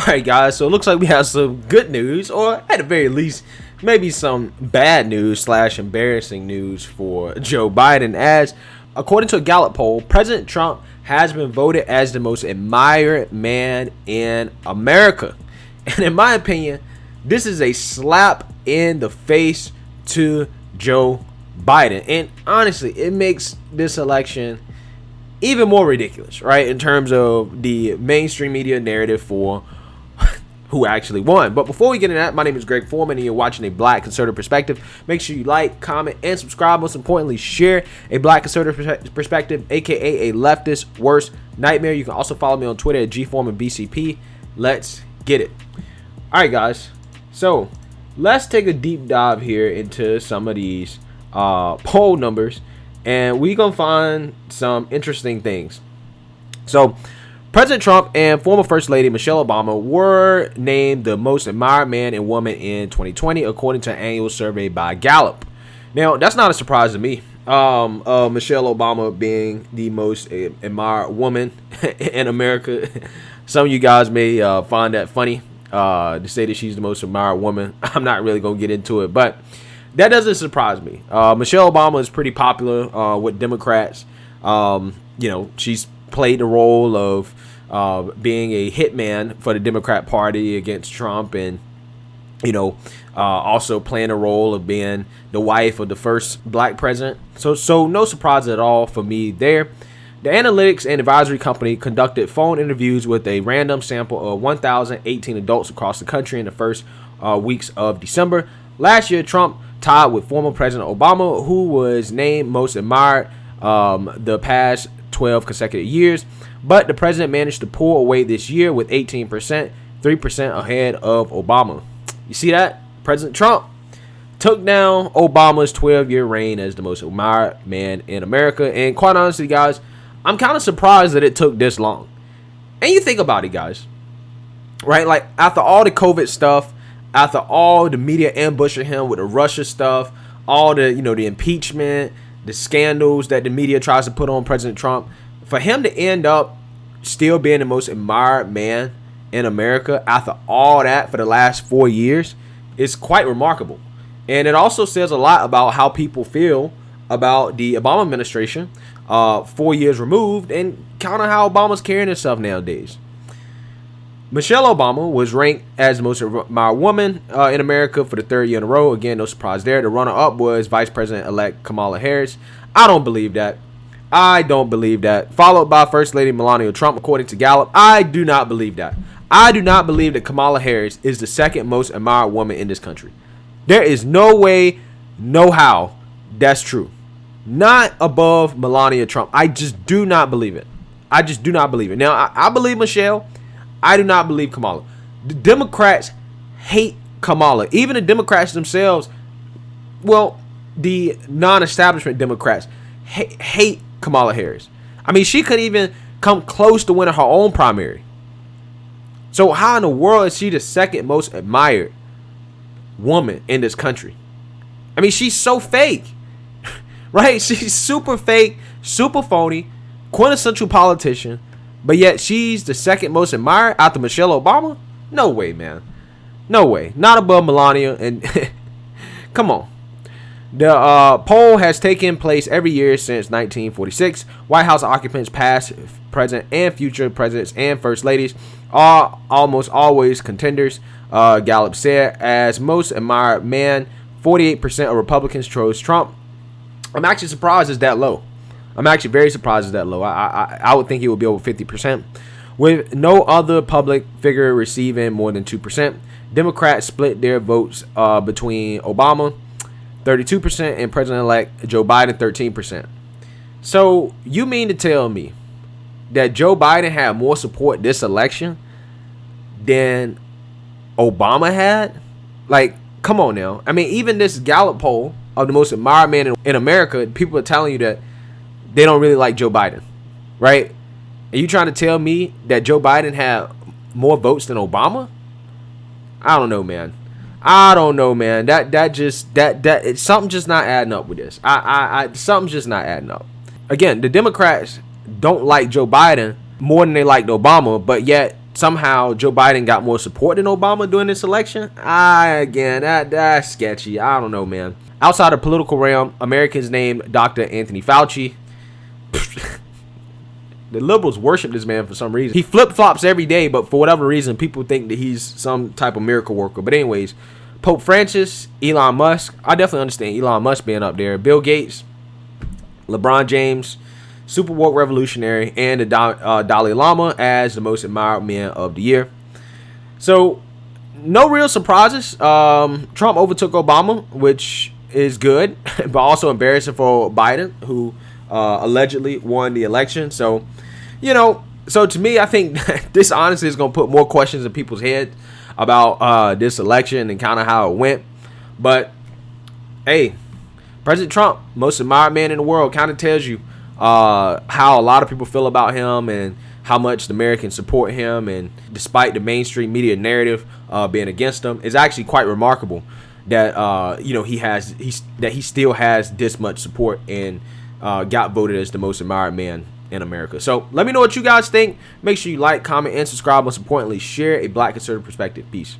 Alright guys, so it looks like we have some good news, or at the very least, maybe some bad news slash embarrassing news for Joe Biden, as according to a Gallup poll, President Trump has been voted as the most admired man in America. And in my opinion, this is a slap in the face to Joe Biden. And honestly, it makes this election even more ridiculous, right? In terms of the mainstream media narrative for who actually won. But before we get into that, my name is Greg Foreman and you're watching A Black Conservative Perspective. Make sure you like, comment, and subscribe. Most importantly, share A Black Conservative Perspective, aka a leftist worst nightmare. You can also follow me on Twitter at GForemanBCP. Let's get it. Alright guys, so let's take a deep dive here into some of these poll numbers, and we're gonna find some interesting things. So President Trump and former First Lady Michelle Obama were named the most admired man and woman in 2020, according to an annual survey by Gallup. Now, that's not a surprise to me. Michelle Obama being the most admired woman in America. Some of you guys may find that funny to say that she's the most admired woman. I'm not really going to get into it, but that doesn't surprise me. Michelle Obama is pretty popular with Democrats. She's played the role of being a hitman for the Democrat Party against Trump, and also playing a role of being the wife of the first black president. So no surprise at all for me there. The analytics and advisory company conducted phone interviews with a random sample of 1,018 adults across the country in the first weeks of December. Last year, Trump tied with former President Obama, who was named most admired the past 12 consecutive years, but the president managed to pull away this year with 18%, 3% ahead of Obama. You see that? President Trump took down Obama's 12-year reign as the most admired man in America, and quite honestly, guys, I'm kind of surprised that it took this long. And you think about it, guys, right? Like, after all the COVID stuff, after all the media ambushing him with the Russia stuff, all the, the impeachment, the scandals that the media tries to put on President Trump, for him to end up still being the most admired man in America after all that for the last 4 years is quite remarkable. And it also says a lot about how people feel about the Obama administration 4 years removed, and kind of how Obama's carrying himself nowadays. Michelle Obama was ranked as the most admired woman in America for the third year in a row. Again, no surprise there. The runner-up was Vice President-elect Kamala Harris. I don't believe that. Followed by First Lady Melania Trump, according to Gallup. I do not believe that. I do not believe that Kamala Harris is the second most admired woman in this country. There is no way, no how that's true. Not above Melania Trump. I just do not believe it. Now, I believe Michelle. I do not believe Kamala. The Democrats hate Kamala. Even the Democrats themselves, well, the non-establishment Democrats hate Kamala Harris. I mean, she couldn't even come close to winning her own primary. So how in the world is she the second most admired woman in this country? I mean, she's so fake, right? She's super fake, super phony, quintessential politician. But yet she's the second most admired after Michelle Obama? No way, man. No way. Not above Melania. And come on. The poll has taken place every year since 1946. White House occupants, past, present, and future presidents and first ladies, are almost always contenders. Gallup said, as most admired man, 48% of Republicans chose Trump. I'm actually surprised it's that low. I'm actually very surprised it's that low. I would think it would be over 50%. With no other public figure receiving more than 2%. Democrats split their votes between Obama, 32%, and President-elect Joe Biden, 13%. So you mean to tell me that Joe Biden had more support this election than Obama had? Like, come on now. I mean, even this Gallup poll of the most admired man in America, people are telling you that they don't really like Joe Biden, right? Are you trying to tell me that Joe Biden had more votes than Obama? I don't know, man. It's something just not adding up with this. Something's just not adding up. Again, the Democrats don't like Joe Biden more than they liked Obama, but yet somehow Joe Biden got more support than Obama during this election. Again, that's sketchy. I don't know, man. Outside of political realm, Americans named Dr. Anthony Fauci. The liberals worship this man for some reason. He flip-flops every day, but for whatever reason, people think that he's some type of miracle worker. But anyways, Pope Francis, Elon Musk. I definitely understand Elon Musk being up there. Bill Gates, LeBron James, super woke revolutionary, and the Dalai Lama as the most admired man of the year. So, no real surprises. Trump overtook Obama, which is good, but also embarrassing for Biden, who allegedly won the election. So, so to me, I think this honestly is going to put more questions in people's heads about this election and kind of how it went. But, hey, President Trump, most admired man in the world, kind of tells you how a lot of people feel about him and how much the Americans support him. And despite the mainstream media narrative being against him, it's actually quite remarkable that he still has this much support and got voted as the most admired man in America. So let me know what you guys think. Make sure you like, comment, and subscribe. Most importantly, share a Black conservative perspective. Peace.